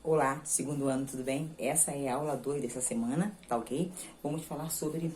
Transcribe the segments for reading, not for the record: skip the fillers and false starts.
Olá, segundo ano, tudo bem? Essa é a aula 2 dessa semana, tá ok? Vamos falar sobre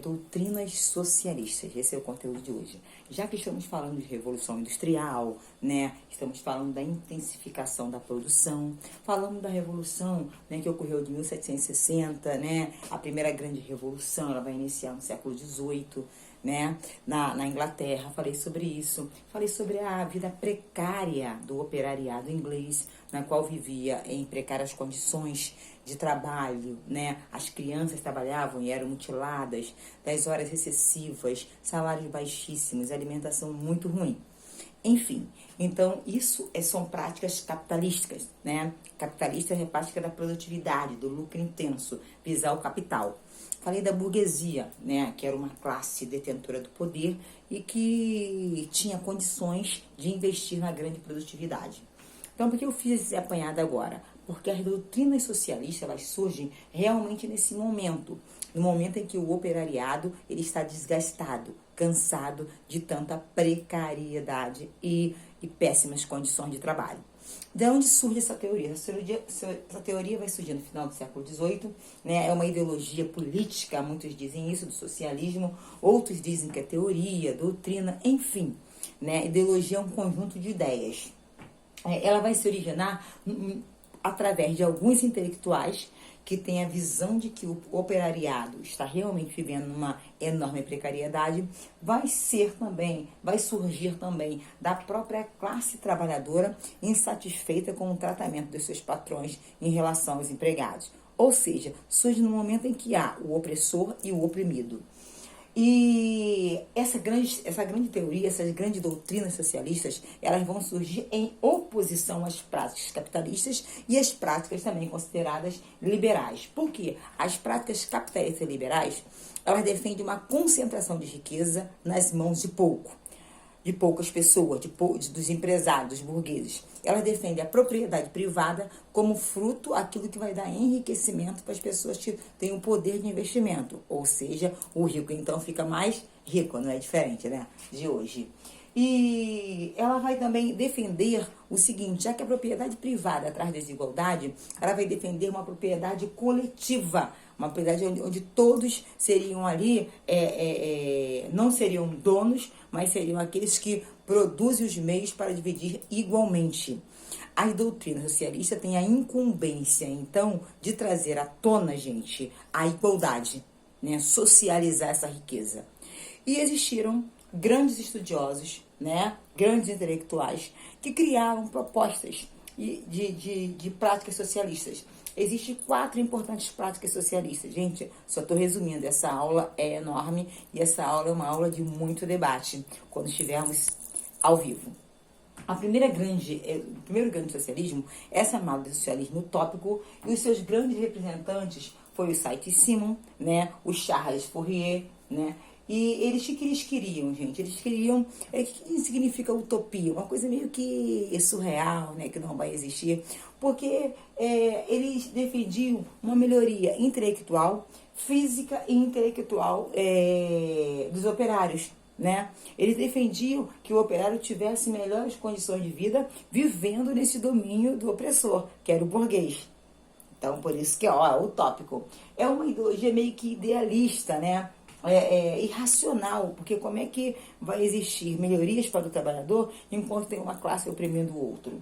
doutrinas socialistas, esse é o conteúdo de hoje. Já que estamos falando de Revolução Industrial, né? Estamos falando da intensificação da produção, falando da Revolução, né, que ocorreu de 1760, né? A primeira grande revolução, ela vai iniciar no século XVIII, né? Na Inglaterra, falei sobre isso. Falei sobre a vida precária do operariado inglês, na qual vivia em precárias condições de trabalho, né? As crianças trabalhavam e eram mutiladas, das horas excessivas, salários baixíssimos, alimentação muito ruim. Enfim, então isso são práticas capitalísticas, né? Capitalista é a prática da produtividade, do lucro intenso, visar o capital. Falei da burguesia, né? Que era uma classe detentora do poder e que tinha condições de investir na grande produtividade. Então, por que eu fiz esse apanhado agora? Porque as doutrinas socialistas, elas surgem realmente nesse momento. No momento em que o operariado ele está desgastado, cansado de tanta precariedade e péssimas condições de trabalho. De onde surge essa teoria? Essa teoria vai surgir no final do século XVIII, né? É uma ideologia política, muitos dizem isso, do socialismo, outros dizem que é teoria, doutrina, enfim, né? Ideologia é um conjunto de ideias. Ela vai se originar através de alguns intelectuais que têm a visão de que o operariado está realmente vivendo uma enorme precariedade, vai surgir também da própria classe trabalhadora insatisfeita com o tratamento dos seus patrões em relação aos empregados. Ou seja, surge no momento em que há o opressor e o oprimido. E essa grande teoria, essas grandes doutrinas socialistas, elas vão surgir em oposição às práticas capitalistas e às práticas também consideradas liberais. Por quê? As práticas capitalistas e liberais, elas defendem uma concentração de riqueza nas mãos de poucas pessoas, dos empresários, dos burgueses. Ela defende a propriedade privada como fruto, aquilo que vai dar enriquecimento para as pessoas que têm o poder de investimento. Ou seja, o rico então fica mais rico, não é diferente, né, de hoje. E ela vai também defender o seguinte, já que a propriedade privada traz desigualdade, ela vai defender uma propriedade coletiva, uma propriedade onde todos seriam ali, não seriam donos, mas seriam aqueles que produzem os meios para dividir igualmente. A doutrina socialista tem a incumbência, então, de trazer à tona, gente, a igualdade, né? Socializar essa riqueza. E existiram grandes estudiosos, né? Grandes intelectuais, que criaram propostas de práticas socialistas. Existem 4 importantes práticas socialistas. Gente, só estou resumindo, essa aula é enorme e essa aula é uma aula de muito debate, quando estivermos ao vivo. O primeiro grande socialismo é chamado de socialismo utópico e os seus grandes representantes foi o Saint-Simon, né? O Charles Fourier, né? E eles, o que eles queriam, gente? Eles queriam... O que significa utopia? Uma coisa meio que surreal, né? Que não vai existir. Porque eles defendiam uma melhoria intelectual, física e intelectual dos operários, né? Eles defendiam que o operário tivesse melhores condições de vida vivendo nesse domínio do opressor, que era o burguês. Então, por isso que é utópico. É uma ideologia meio que idealista, né? Irracional, porque como é que vai existir melhorias para o trabalhador enquanto tem uma classe oprimindo o outro?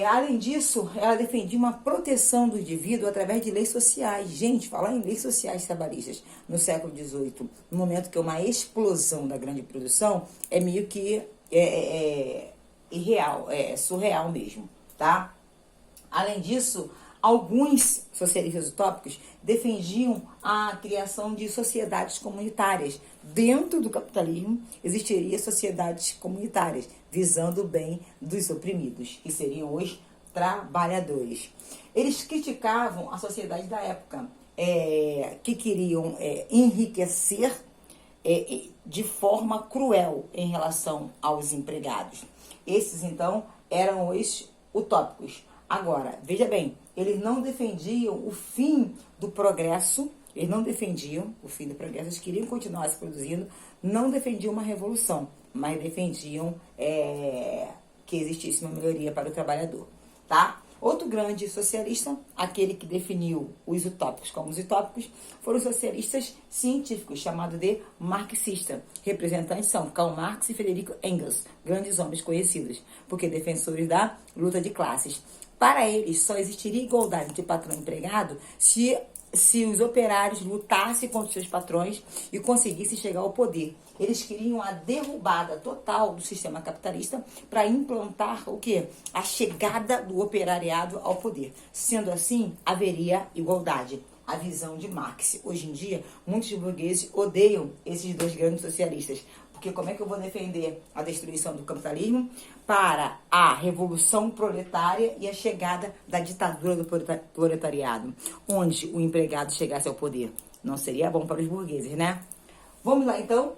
Além disso, ela defendia uma proteção do indivíduo através de leis sociais. Gente, falar em leis sociais trabalhistas no século XVIII, no momento que é uma explosão da grande produção, é meio que irreal, surreal mesmo, tá? Além disso, alguns socialistas utópicos defendiam a criação de sociedades comunitárias. Dentro do capitalismo existiria sociedades comunitárias, visando o bem dos oprimidos, que seriam os trabalhadores. Eles criticavam a sociedade da época, que queriam enriquecer de forma cruel em relação aos empregados. Esses, então, eram os utópicos. Agora, veja bem, eles não defendiam o fim do progresso, eles queriam continuar se produzindo, não defendiam uma revolução, mas defendiam que existisse uma melhoria para o trabalhador, tá? Outro grande socialista, aquele que definiu os utópicos como os utópicos, foram os socialistas científicos, chamados de marxista. Representantes são Karl Marx e Friedrich Engels, grandes homens conhecidos, porque defensores da luta de classes. Para eles, só existiria igualdade de patrão e empregado se os operários lutassem contra os seus patrões e conseguissem chegar ao poder. Eles queriam a derrubada total do sistema capitalista para implantar o quê? A chegada do operariado ao poder. Sendo assim, haveria igualdade. A visão de Marx. Hoje em dia, muitos burgueses odeiam esses dois grandes socialistas. Porque como é que eu vou defender a destruição do capitalismo para a revolução proletária e a chegada da ditadura do proletariado, onde o empregado chegasse ao poder? Não seria bom para os burgueses, né? Vamos lá, então.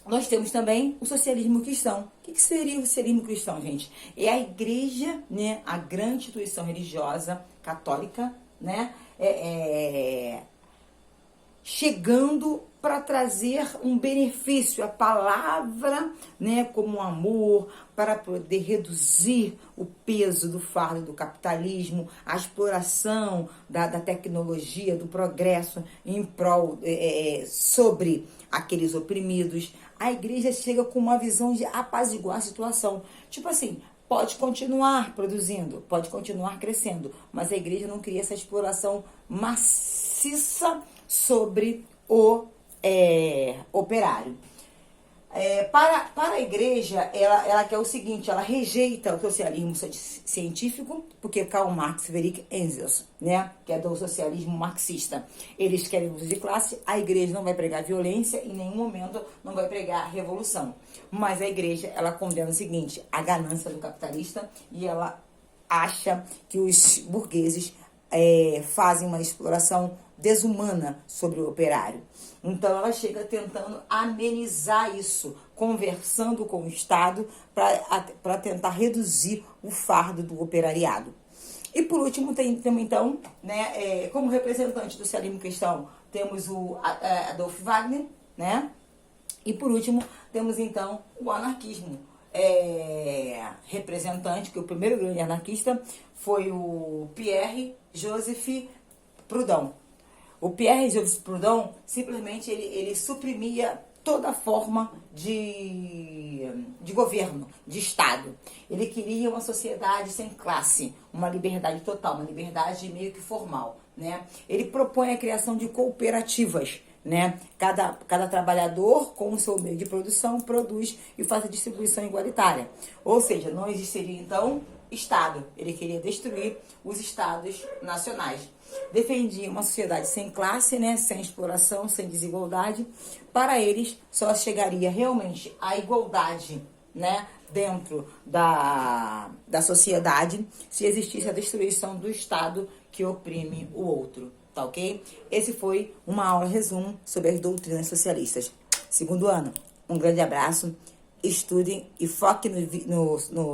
Nós temos também o socialismo cristão. O que seria o socialismo cristão, gente? É a igreja, né? A grande instituição religiosa católica, né? Chegando para trazer um benefício, a palavra, né, como amor, para poder reduzir o peso do fardo do capitalismo, a exploração da tecnologia, do progresso em prol sobre aqueles oprimidos. A igreja chega com uma visão de apaziguar a situação. Tipo assim, pode continuar produzindo, pode continuar crescendo, mas a igreja não queria essa exploração maciça sobre o operário. Para a igreja, ela quer o seguinte, ela rejeita o socialismo científico, porque Karl Marx e Friedrich Engels, né, que é do socialismo marxista, eles querem luta de classe. A igreja não vai pregar violência, em nenhum momento não vai pregar revolução. Mas a igreja, ela condena o seguinte, a ganância do capitalista, e ela acha que os burgueses fazem uma exploração desumana sobre o operário. Então ela chega tentando amenizar isso, conversando com o Estado para tentar reduzir o fardo do operariado. E por último, temos então, né, como representante do socialismo cristão, temos o Adolf Wagner, né? E por último, temos então o anarquismo. Representante, que o primeiro grande anarquista foi o Pierre-Joseph Proudhon. O Pierre-Joseph Proudhon, simplesmente, ele suprimia toda forma de governo, de Estado. Ele queria uma sociedade sem classe, uma liberdade total, uma liberdade meio que formal, né? Ele propõe a criação de cooperativas, né? Cada trabalhador, com o seu meio de produção, produz e faz a distribuição igualitária. Ou seja, não existiria, então, Estado. Ele queria destruir os Estados nacionais. Defendia uma sociedade sem classe, né? Sem exploração, sem desigualdade. Para eles, só chegaria realmente a igualdade, né? Dentro da sociedade, se existisse a destruição do Estado que oprime o outro. Tá ok? Esse foi uma aula resumo sobre as doutrinas socialistas. Segundo ano, um grande abraço. Estudem e foquem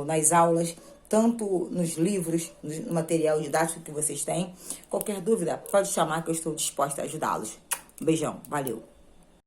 nas aulas, tanto nos livros, no material didático que vocês têm. Qualquer dúvida, pode chamar que eu estou disposta a ajudá-los. Um beijão, valeu!